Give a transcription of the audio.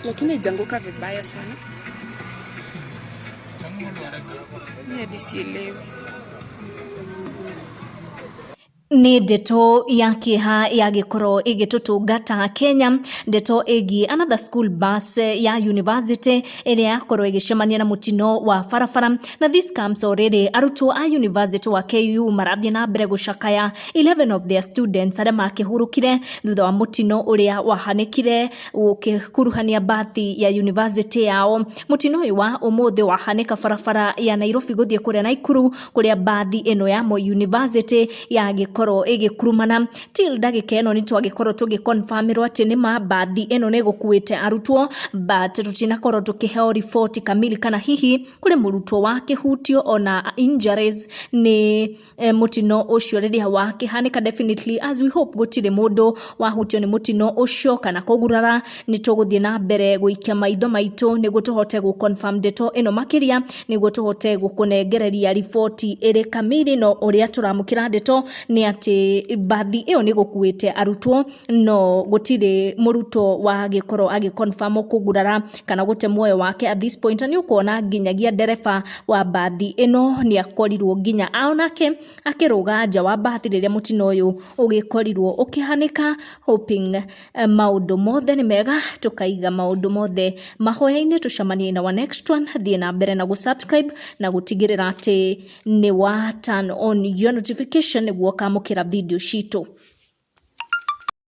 Lakini janguka vibaya sana. Hadi sielewi. Ndeto ya kiha ya gikoro igitutungata Kenya. Ndeto egi another school bus ya university ere yakoro igicemania na mutino wa farafara, na this comes already arutwo a university wa KU marathie na mbere gucakaya 11 of their students aria makihurukire thutha wa mutino uria wahanikire ukikuruhania bathi ya university yao. Mutino uyu wa umuthi wahanika farafara ya Nairobi guthie kuria Nakuru kuria bathi eno ya Moi University ya gikoro igikurumana. Till dagika eno ni twagikoro tugiconfirmirwo ati ni mabathi eno ne gukuite arutwo, but tutinakorwo tukiheo report kamili kana hihi kuri murutwo wake hutio ona injuries ni mutino ucio riria wake hanika. Definitely as we hope gutire mundu wahutio ni mutino ucio kana kugurara, ni tuguthie na mbere guikia maitho maitu niguo tuhote guconfirm ndeto eno makiria, niguo tuhote gukunengereria report iri kamili. No uria turamukira ndeto ni ati bathi iyo ni gukuite arutwo, no gutire murutwo wa gikoro agiconfirm kugurara kana gute muoyo wake at this point. Ni ukuona nginyagia dereva wa bathi ino ni akorirwo nginya aonake akiruga nja wa bathi riria mutino uyu ugikorirwo ukihanika. Hoping maundu mothe ni mega, tukaiga maundu mothe mahoya-ini. Tucemanie na wa next one. Thie na mbere na gusubscribe na gutigirira ati ni wa turn on your notification niguo kamukira video citu.